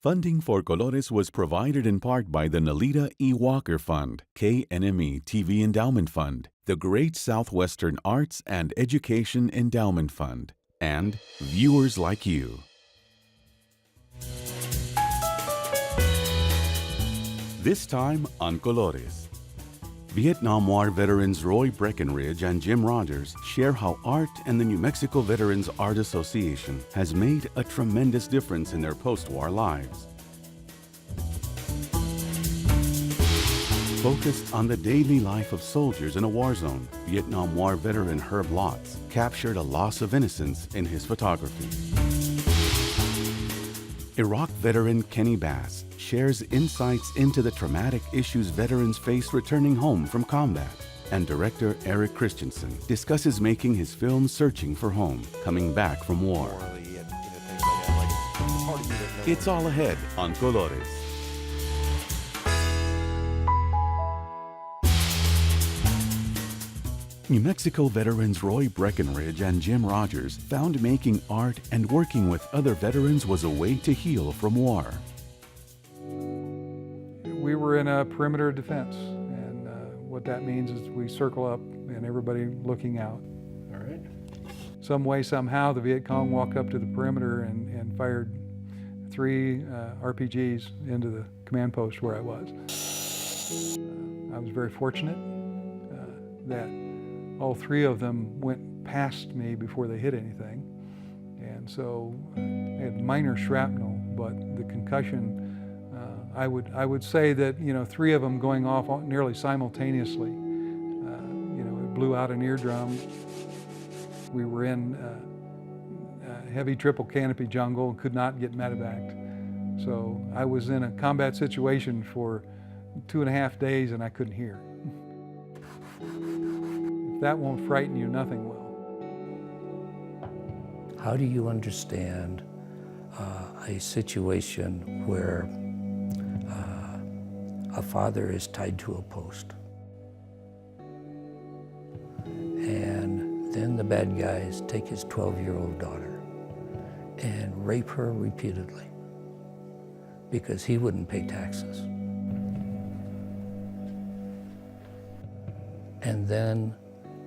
Funding for Colores was provided in part by the Nelita E. Walker Fund, KNME TV Endowment Fund, the Great Southwestern Arts and Education Endowment Fund, and viewers like you. This time on Colores. Vietnam War veterans Roy Breckenridge and Jim Rogers share how art and the New Mexico Veterans Art Association has made a tremendous difference in their post-war lives. Focused on the daily life of soldiers in a war zone, Vietnam War veteran Herb Lotz captured a loss of innocence in his photography. Iraq veteran Kenny Bass shares insights into the traumatic issues veterans face returning home from combat. And director Eric Christensen discusses making his film Searching for Home, Coming Back from War. It's all ahead on Colores. New Mexico veterans Roy Breckenridge and Jim Rogers found making art and working with other veterans was a way to heal from war. We were in a perimeter defense, and what that means is we circle up and everybody looking out. All right. Some way, somehow, the Viet Cong walked up to the perimeter and fired 3 RPGs into the command post where I was. I was very fortunate that all 3 of them went past me before they hit anything. And so I had minor shrapnel, but the concussion, I would say that, 3 of them going off nearly simultaneously. It blew out an eardrum. We were in heavy triple canopy jungle and could not get medevaced. So I was in a combat situation for 2.5 days and I couldn't hear. If that won't frighten you, nothing will. How do you understand a situation where a father is tied to a post and then the bad guys take his 12-year-old daughter and rape her repeatedly because he wouldn't pay taxes? And then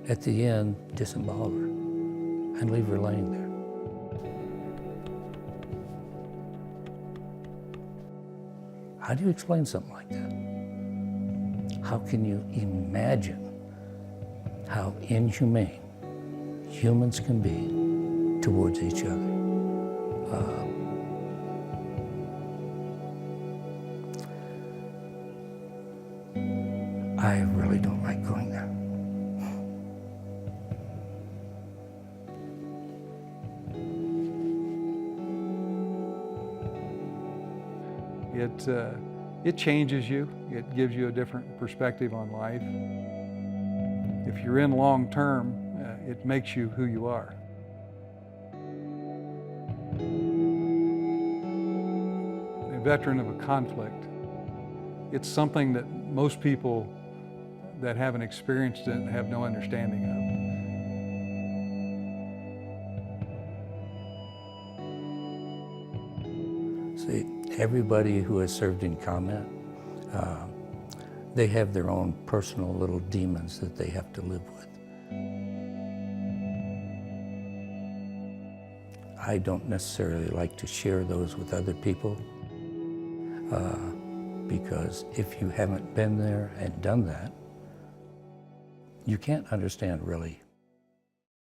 at the end, disembowel her and leave her laying there. How do you explain something like that? How can you imagine how inhumane humans can be towards each other? I really don't like going there. It changes you. It gives you a different perspective on life. If you're in long term, it makes you who you are. A veteran of a conflict, it's something that most people that haven't experienced it have no understanding of. See, everybody who has served in combat, they have their own personal little demons that they have to live with. I don't necessarily like to share those with other people because if you haven't been there and done that, you can't understand really.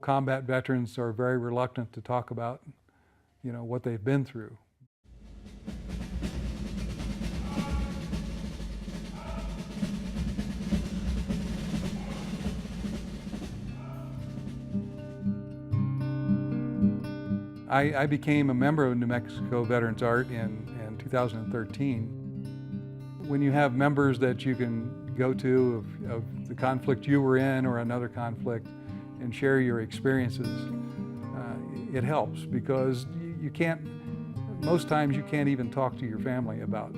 Combat veterans are very reluctant to talk about, what they've been through. I became a member of New Mexico Veterans Art in 2013. When you have members that you can go to of the conflict you were in or another conflict and share your experiences, it helps because you can't, most times you can't even talk to your family about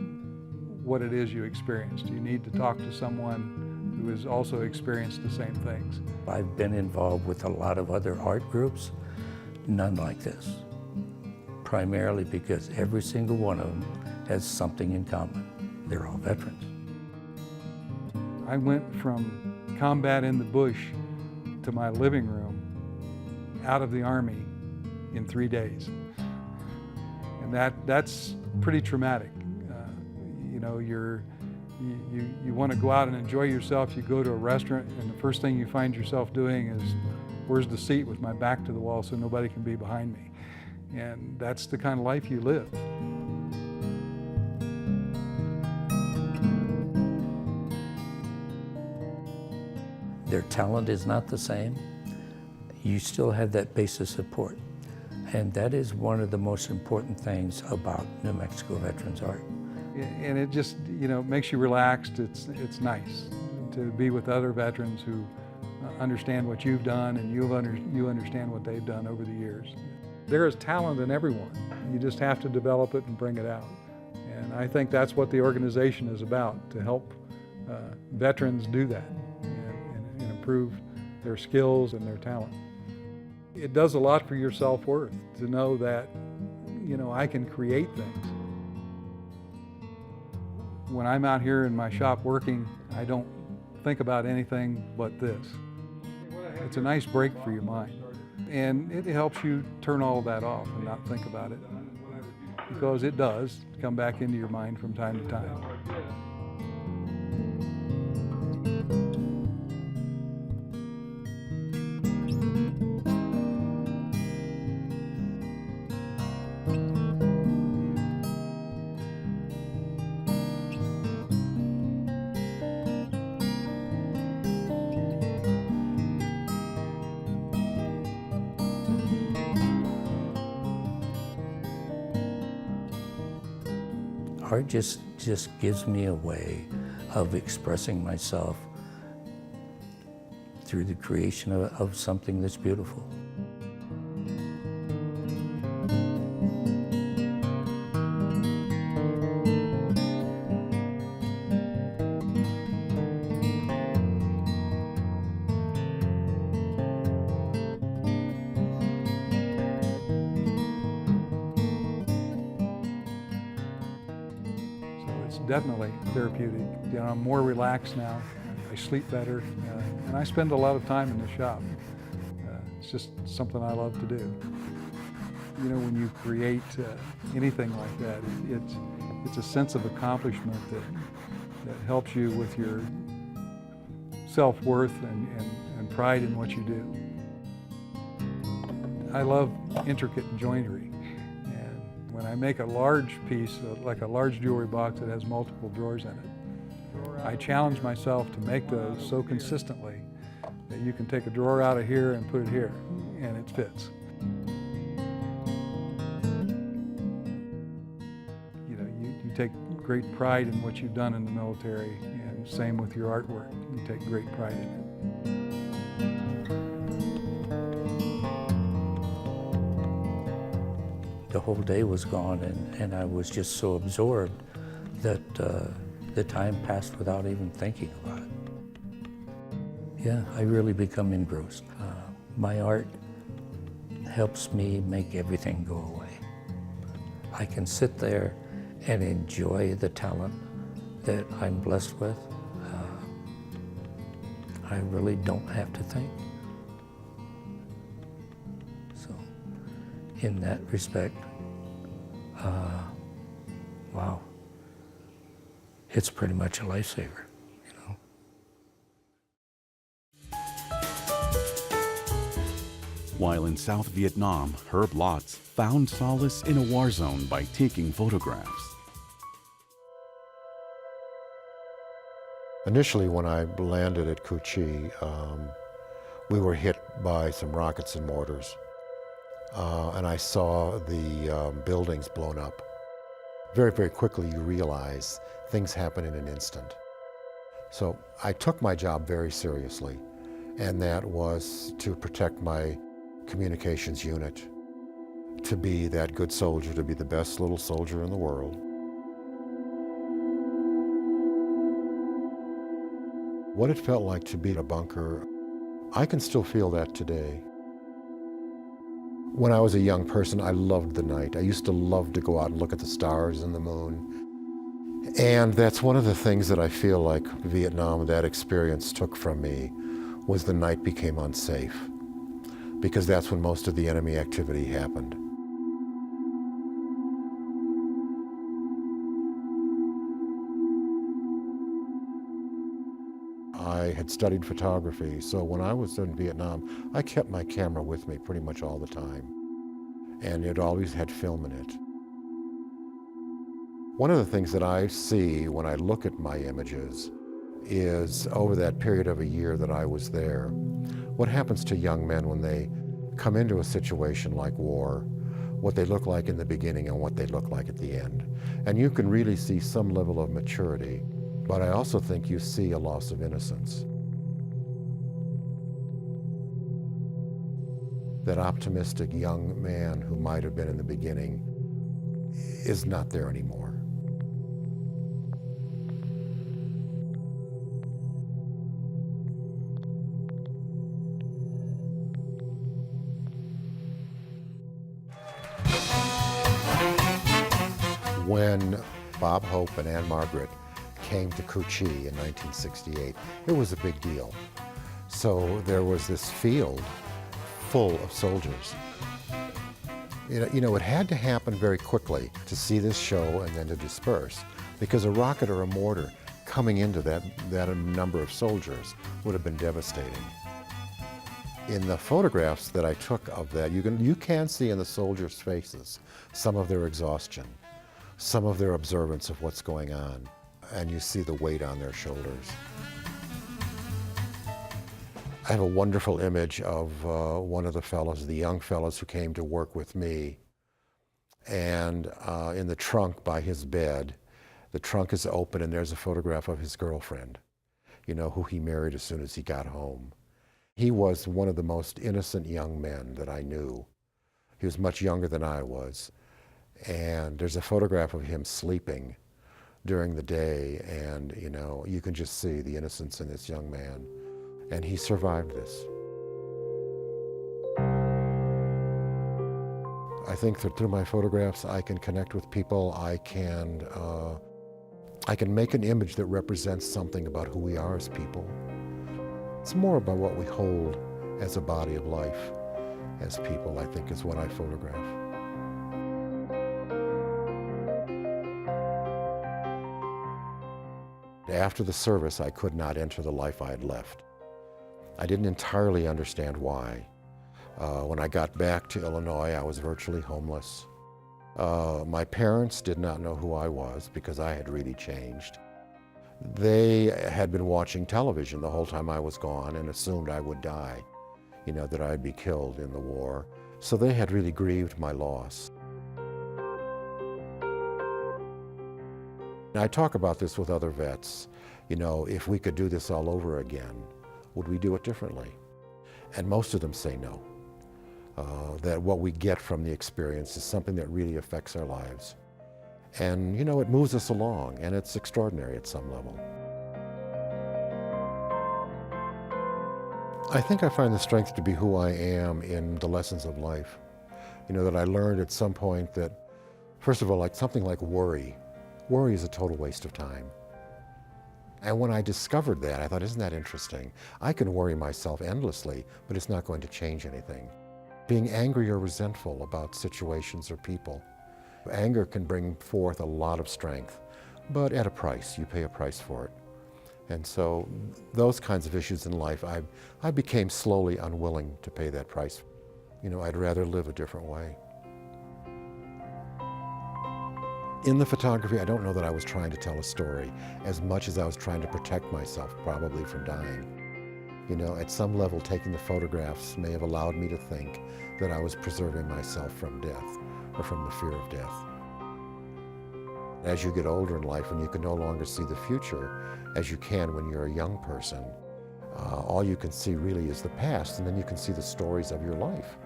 what it is you experienced. You need to talk to someone who has also experienced the same things. I've been involved with a lot of other art groups, none like this. Primarily because every single one of them has something in common. They're all veterans. I went from combat in the bush to my living room out of the Army in 3 days. And that's pretty traumatic. You know, you want to go out and enjoy yourself. You go to a restaurant and the first thing you find yourself doing is, where's the seat with my back to the wall so nobody can be behind me? And that's the kind of life you live. Their talent is not the same. You still have that base of support. And that is one of the most important things about New Mexico Veterans Art. And it just, you know, makes you relaxed. It's nice to be with other veterans who understand what you've done and you understand what they've done over the years. There is talent in everyone. You just have to develop it and bring it out. And I think that's what the organization is about, to help veterans do that and improve their skills and their talent. It does a lot for your self-worth to know that, you know, I can create things. When I'm out here in my shop working, I don't think about anything but this. It's a nice break for your mind. And it helps you turn all of that off and not think about it, because it does come back into your mind from time to time. Art just gives me a way of expressing myself through the creation of something that's beautiful. Definitely therapeutic. You know, I'm more relaxed now. I sleep better, and I spend a lot of time in the shop. It's just something I love to do. You know, when you create anything like that, it's a sense of accomplishment that helps you with your self-worth and pride in what you do. I love intricate joinery. When I make a large piece, like a large jewelry box that has multiple drawers in it, I challenge myself to make those so consistently that you can take a drawer out of here and put it here, and it fits. You know, you take great pride in what you've done in the military, and same with your artwork. You take great pride in it. The whole day was gone, and I was just so absorbed that the time passed without even thinking about it. Yeah, I really become engrossed. My art helps me make everything go away. I can sit there and enjoy the talent that I'm blessed with. I really don't have to think. So, in that respect, wow, it's pretty much a lifesaver, you know. While in South Vietnam, Herb Lotz found solace in a war zone by taking photographs. Initially, when I landed at Cu Chi, we were hit by some rockets and mortars. And I saw the buildings blown up. Very, very quickly you realize things happen in an instant. So I took my job very seriously, and that was to protect my communications unit, to be that good soldier, to be the best little soldier in the world. What it felt like to be in a bunker, I can still feel that today. When I was a young person, I loved the night. I used to love to go out and look at the stars and the moon. And that's one of the things that I feel like Vietnam, that experience took from me, was the night became unsafe, because that's when most of the enemy activity happened. I had studied photography, so when I was in Vietnam, I kept my camera with me pretty much all the time, and it always had film in it. One of the things that I see when I look at my images is, over that period of a year that I was there, what happens to young men when they come into a situation like war, what they look like in the beginning and what they look like at the end. And you can really see some level of maturity, but I also think you see a loss of innocence. That optimistic young man who might have been in the beginning is not there anymore. When Bob Hope and Anne Margaret came to Cu Chi in 1968, it was a big deal. So there was this field full of soldiers. You know, it had to happen very quickly to see this show and then to disperse, because a rocket or a mortar coming into that number of soldiers would have been devastating. In the photographs that I took of that, you can see in the soldiers' faces some of their exhaustion, some of their observance of what's going on, and you see the weight on their shoulders. I have a wonderful image of one of the fellows, the young fellows who came to work with me, and in the trunk by his bed, the trunk is open and there's a photograph of his girlfriend, you know, who he married as soon as he got home. He was one of the most innocent young men that I knew. He was much younger than I was. And there's a photograph of him sleeping during the day, and you know, you can just see the innocence in this young man. And he survived this. I think that through my photographs, I can connect with people. I can make an image that represents something about who we are as people. It's more about what we hold as a body of life as people, I think, is what I photograph. After the service, I could not enter the life I had left. I didn't entirely understand why. When I got back to Illinois, I was virtually homeless. My parents did not know who I was because I had really changed. They had been watching television the whole time I was gone and assumed I would die, you know, that I'd be killed in the war. So they had really grieved my loss. And I talk about this with other vets. You know, if we could do this all over again, would we do it differently? And most of them say no. That what we get from the experience is something that really affects our lives. And, you know, it moves us along, and it's extraordinary at some level. I think I find the strength to be who I am in the lessons of life. You know, that I learned at some point that, first of all, like something like worry is a total waste of time. And when I discovered that, I thought, isn't that interesting? I can worry myself endlessly, but it's not going to change anything. Being angry or resentful about situations or people. Anger can bring forth a lot of strength, but at a price. You pay a price for it. And so those kinds of issues in life, I became slowly unwilling to pay that price. You know, I'd rather live a different way. In the photography, I don't know that I was trying to tell a story as much as I was trying to protect myself, probably, from dying. You know, at some level, taking the photographs may have allowed me to think that I was preserving myself from death, or from the fear of death. As you get older in life and you can no longer see the future as you can when you're a young person, all you can see really is the past, and then you can see the stories of your life.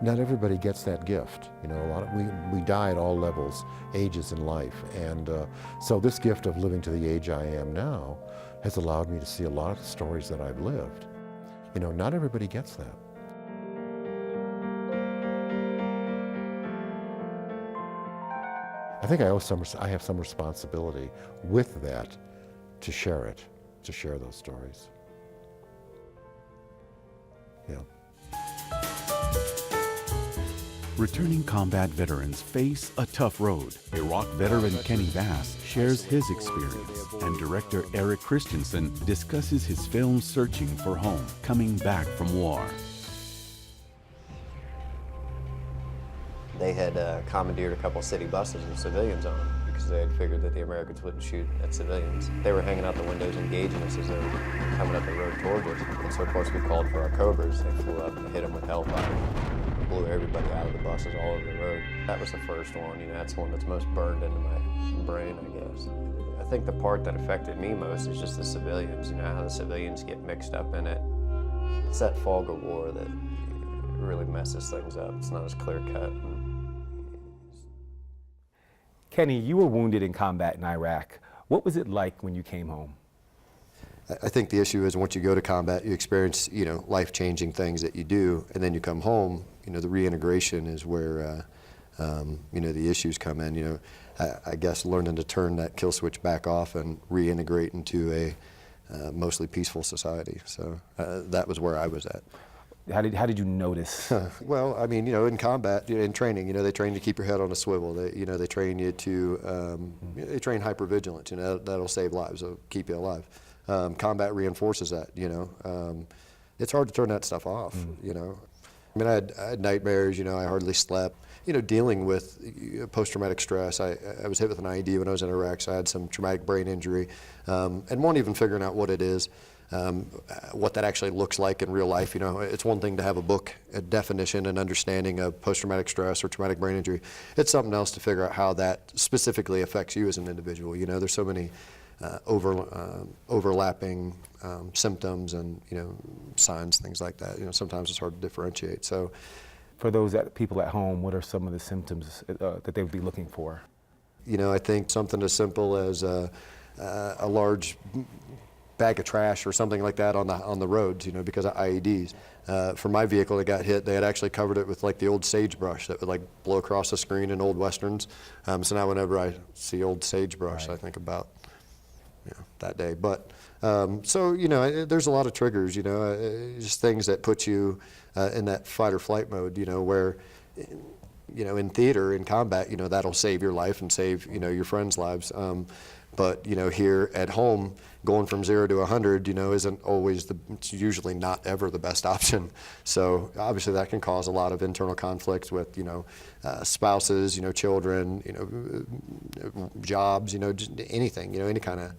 Not everybody gets that gift. You know, we die at all levels, ages in life, and so this gift of living to the age I am now has allowed me to see a lot of the stories that I've lived. You know, not everybody gets that. I think I have some responsibility with that to share it, to share those stories. Yeah. Returning combat veterans face a tough road. Iraq veteran Kenny Bass shares his experience, and director Eric Christensen discusses his film Searching for Home, Coming Back from War. They had commandeered a couple city buses with civilians on them because they had figured that the Americans wouldn't shoot at civilians. They were hanging out the windows engaging us as they were coming up the road towards us. And so of course we called for our Cobras. They flew up and hit them with hellfire. Blew everybody out of the buses all over the road. That was the first one, that's the one that's most burned into my brain, I guess. I think the part that affected me most is just the civilians, how the civilians get mixed up in it. It's that fog of war that really messes things up. It's not as clear cut. Kenny, you were wounded in combat in Iraq. What was it like when you came home? I think the issue is once you go to combat, you experience, life-changing things that you do, and then you come home, the reintegration is where, the issues come in. I guess learning to turn that kill switch back off and reintegrate into a mostly peaceful society. So that was where I was at. How did you notice? Well, in combat, in training, they train you to keep your head on a swivel. They train you to, they train hypervigilance. That'll save lives. It'll keep you alive. Combat reinforces that. It's hard to turn that stuff off. I had nightmares. I hardly slept. Dealing with post-traumatic stress. I was hit with an IED when I was in Iraq, so I had some traumatic brain injury, and one even figuring out what it is. What that actually looks like in real life. It's one thing to have a book, a definition and understanding of post-traumatic stress or traumatic brain injury. It's something else to figure out how that specifically affects you as an individual. There's so many overlapping symptoms and signs, things like that. Sometimes it's hard to differentiate. So, for those people at home, what are some of the symptoms that they would be looking for? I think something as simple as a large bag of trash or something like that on the roads, because of IEDs. For my vehicle that got hit, they had actually covered it with like the old sagebrush that would blow across the screen in old westerns. So now whenever I see old sagebrush, right, I think about that day. But so there's a lot of triggers, just things that put you in that fight or flight mode, where in theater, in combat, that'll save your life and save your friends' lives. But here at home, going from 0 to 100, isn't always it's usually not ever the best option. So obviously that can cause a lot of internal conflicts with, spouses, children, jobs, just anything, any kind of,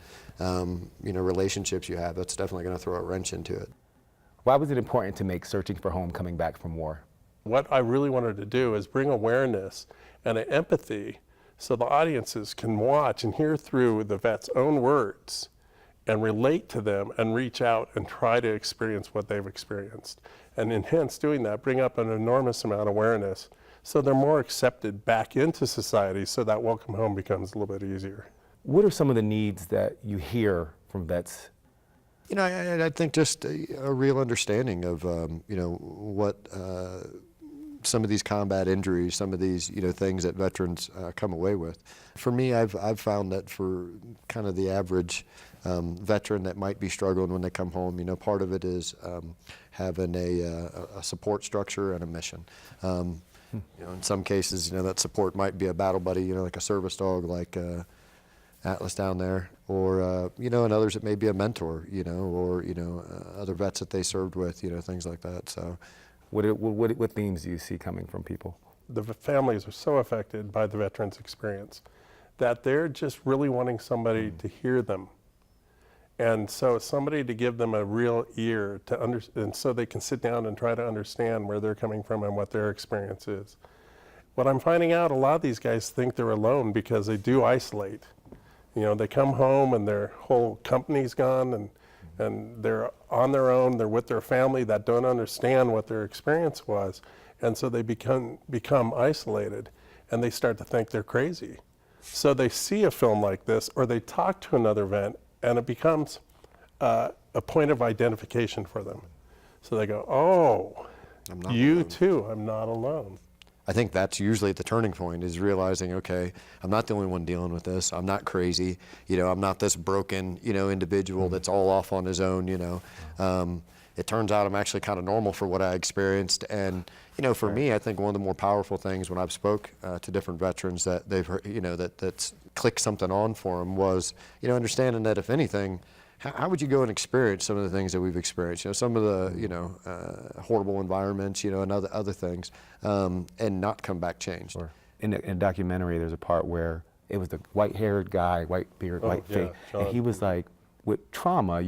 relationships you have. That's definitely going to throw a wrench into it. Why was it important to make Searching for Home, Coming Back from War? What I really wanted to do is bring awareness and an empathy so the audiences can watch and hear through the vet's own words and relate to them and reach out and try to experience what they've experienced. And in hence doing that, bring up an enormous amount of awareness so they're more accepted back into society so that welcome home becomes a little bit easier. What are some of the needs that you hear from vets? I think just a real understanding of, what some of these combat injuries, some of these, things that veterans come away with. For me, I've found that for kind of the average veteran that might be struggling when they come home, part of it is having a support structure and a mission. In some cases, that support might be a battle buddy, like a service dog, like Atlas down there, or in others it may be a mentor, or other vets that they served with, things like that. So. What themes do you see coming from people? The families are so affected by the veterans' experience that they're just really wanting somebody to hear them. And so somebody to give them a real ear to and so they can sit down and try to understand where they're coming from and what their experience is. What I'm finding out, a lot of these guys think they're alone because they do isolate. They come home and their whole company's gone and they're on their own, they're with their family that don't understand what their experience was, and so they become isolated, and they start to think they're crazy. So they see a film like this, or they talk to another vet, and it becomes a point of identification for them. So they go, oh, you too, I'm not alone. I think that's usually the turning point, is realizing, okay, I'm not the only one dealing with this. I'm not crazy. You know, I'm not this broken, you know, individual that's all off on his own, you know. It turns out I'm actually kind of normal for what I experienced. And, you know, for me, I think one of the more powerful things when I've spoke to different veterans that they've heard, you know, that's clicked something on for them was, you know, understanding that if anything, how would you go and experience some of the things that we've experienced? You know, some of the, you know, horrible environments, you know, and other things, and not come back changed. Sure. In the documentary, there's a part where it was the white-haired guy, white beard, white face, and he was like, with trauma,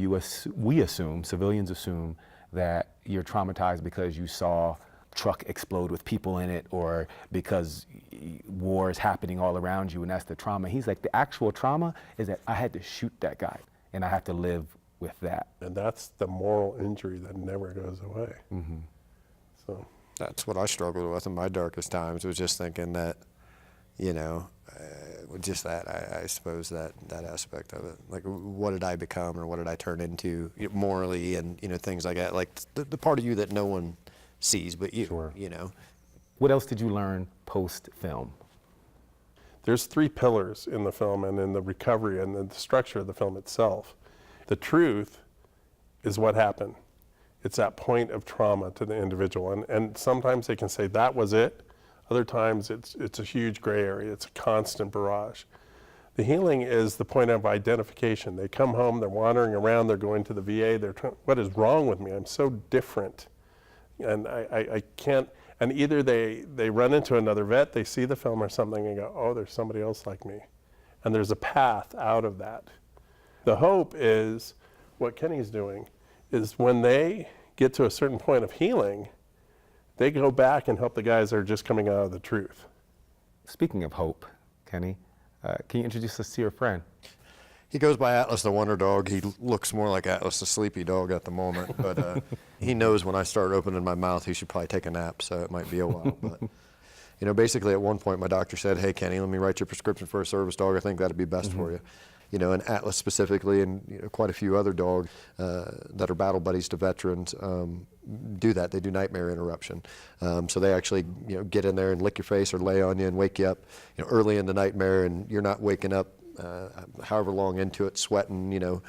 we assume, civilians assume, that you're traumatized because you saw a truck explode with people in it, or because war is happening all around you, and that's the trauma. He's like, the actual trauma is that I had to shoot that guy, and I have to live with that. And that's the moral injury that never goes away. So That's what I struggled with in my darkest times, was just thinking that, you know, just that, I suppose that aspect of it. Like, what did I become, or what did I turn into morally, and, you know, things like that. Like the part of you that no one sees but you, Sure. you know. What else did you learn post-film? there's 3 pillars in the film and in the recovery and the structure of the film itself. The truth is what happened. It's that point of trauma to the individual. And sometimes they can say that was it. Other times it's a huge gray area. It's a constant barrage. The healing is the point of identification. They come home, they're wandering around, they're going to the VA, they're trying, what is wrong with me? I'm so different. And I can't, and either they run into another vet, they see the film or something and go, oh, there's somebody else like me. And there's a path out of that. The hope is, what Kenny's doing, is when they get to a certain point of healing, they go back and help the guys that are just coming out of the truth. Speaking of hope, Kenny, can you introduce us to your friend? He goes by Atlas the Wonder Dog. He looks more like Atlas the Sleepy Dog at the moment, but he knows when I start opening my mouth, he should probably take a nap, so it might be a while. But you know, basically at one point my doctor said, hey Kenny, let me write your prescription for a service dog. I think that'd be best for you. You know, and Atlas specifically, and you know, quite a few other dogs that are battle buddies to veterans do that. They do nightmare interruption. So they actually, you know, get in there and lick your face or lay on you and wake you up, you know, early in the nightmare, and you're not waking up however long into it, sweating, you know.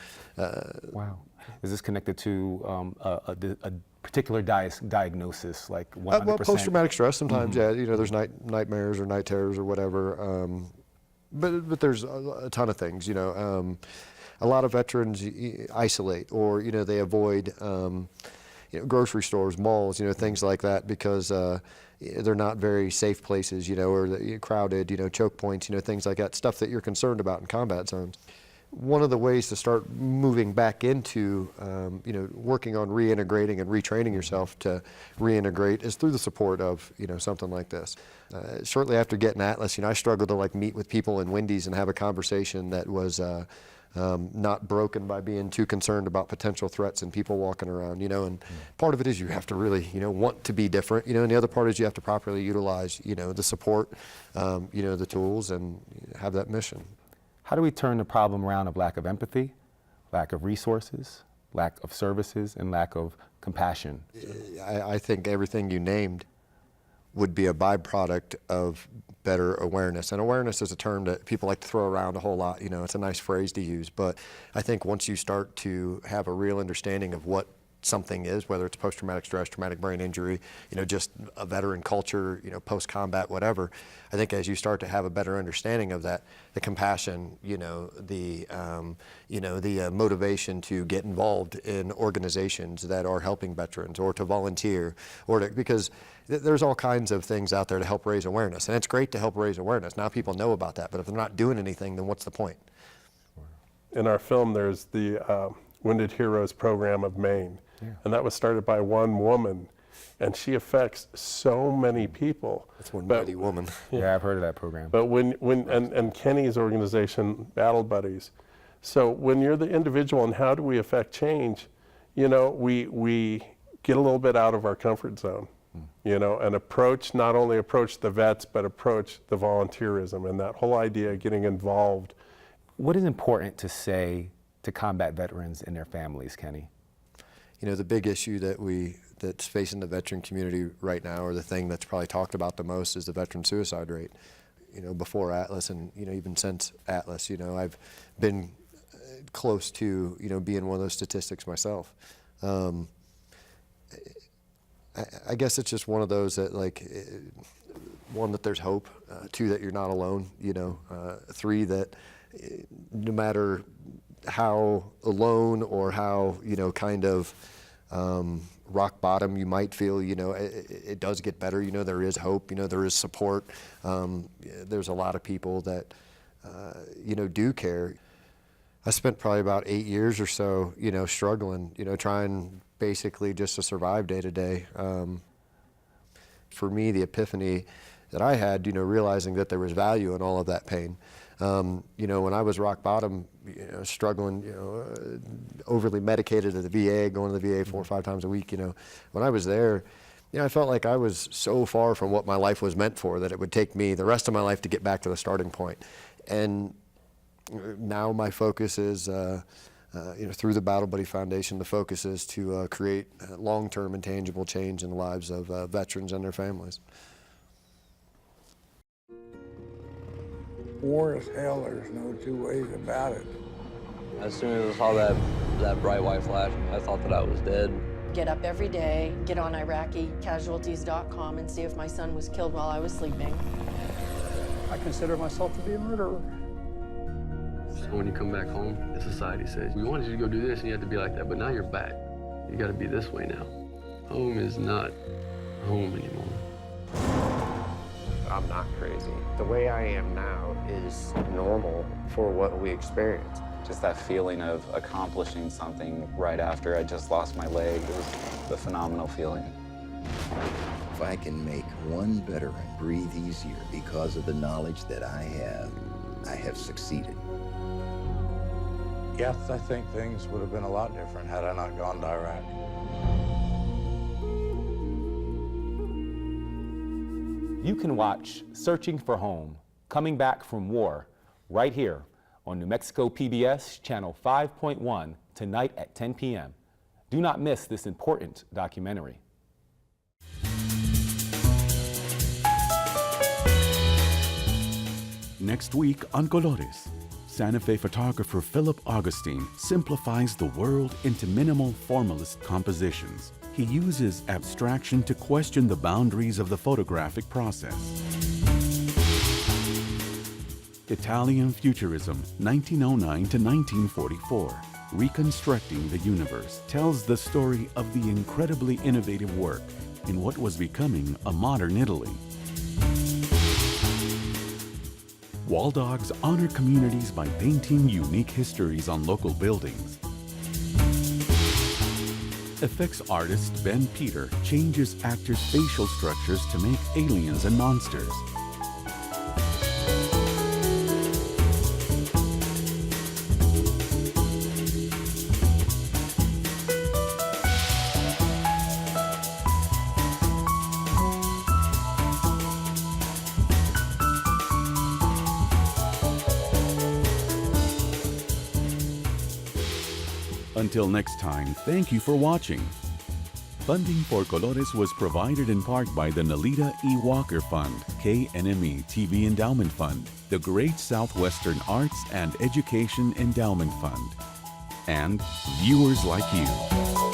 Wow. Is this connected to a particular diagnosis, like 100%? Well, post-traumatic stress sometimes, yeah. You know, there's nightmares or night terrors or whatever. But there's a ton of things, you know. A lot of veterans isolate, or, you know, they avoid, you know, grocery stores, malls, you know, things like that, because they're not very safe places, you know, or crowded, you know, choke points, you know, things like that, stuff that you're concerned about in combat zones. One of the ways to start moving back into, you know, working on reintegrating and retraining yourself to reintegrate is through the support of, you know, something like this. Shortly after getting Atlas, you know, I struggled to like meet with people in Wendy's and have a conversation that was not broken by being too concerned about potential threats and people walking around, you know, and part of it is you have to really, you know, want to be different, you know, and the other part is you have to properly utilize, you know, the support, you know, the tools, and have that mission. How do we turn the problem around of lack of empathy, lack of resources, lack of services, and lack of compassion? I think everything you named would be a byproduct of better awareness. And awareness is a term that people like to throw around a whole lot. You know, it's a nice phrase to use, but I think once you start to have a real understanding of what something is, whether it's post-traumatic stress, traumatic brain injury, you know, just a veteran culture, you know, post-combat, whatever, I think as you start to have a better understanding of that, the compassion, you know, the motivation to get involved in organizations that are helping veterans, or to volunteer, or to, because there's all kinds of things out there to help raise awareness, and it's great to help raise awareness. Now people know about that, but if they're not doing anything, then what's the point? In our film, there's the Wounded Heroes Program of Maine. And that was started by one woman, and she affects so many people. That's one mighty woman. Yeah, I've heard of that program. But and Kenny's organization, Battle Buddies. So when you're the individual and how do we affect change, you know, we get a little bit out of our comfort zone, you know, and not only approach the vets, but approach the volunteerism and that whole idea of getting involved. What is important to say to combat veterans and their families, Kenny? You know, the big issue that we that's facing the veteran community right now, or the thing that's probably talked about the most, is the veteran suicide rate. You know, before Atlas, and you know, even since Atlas, you know, I've been close to, you know, being one of those statistics myself. I guess it's just one of those that, like, one, that there's hope, two, that you're not alone, you know, three, that no matter how alone or how, you know, kind of rock bottom you might feel, you know, it does get better. You know, there is hope, you know, there is support. There's a lot of people that, you know, do care. I spent probably about 8 years or so, you know, struggling, you know, trying basically just to survive day to day. For me, the epiphany that I had, you know, realizing that there was value in all of that pain. You know, when I was rock bottom, you know, struggling, you know, overly medicated at the VA, going to the VA 4 or 5 times a week, you know, when I was there, you know, I felt like I was so far from what my life was meant for that it would take me the rest of my life to get back to the starting point. And now my focus is, you know, through the Battle Buddy Foundation, the focus is to create long-term and tangible change in the lives of veterans and their families. War is hell, there's no two ways about it. As soon as I saw that bright white flash, I thought that I was dead. Get up every day, get on IraqiCasualties.com and see if my son was killed while I was sleeping. I consider myself to be a murderer. So when you come back home, the society says, we wanted you to go do this and you had to be like that, but now you're back. You gotta be this way now. Home is not home anymore. I'm not crazy. The way I am now is normal for what we experience. Just that feeling of accomplishing something right after I just lost my leg, it was a phenomenal feeling. If I can make one veteran breathe easier because of the knowledge that I have succeeded. Yes, I think things would have been a lot different had I not gone to Iraq. You can watch Searching for Home, Coming Back from War, right here on New Mexico PBS, Channel 5.1, tonight at 10 p.m. Do not miss this important documentary. Next week on Colores, Santa Fe photographer Philip Augustine simplifies the world into minimal formalist compositions. He uses abstraction to question the boundaries of the photographic process. Italian Futurism, 1909 to 1944. Reconstructing the Universe tells the story of the incredibly innovative work in what was becoming a modern Italy. Wall Dogs honor communities by painting unique histories on local buildings. Effects artist Ben Peter changes actors' facial structures to make aliens and monsters. Until next time, thank you for watching. Funding for Colores was provided in part by the Nalita E. Walker Fund, KNME TV Endowment Fund, the Great Southwestern Arts and Education Endowment Fund, and viewers like you.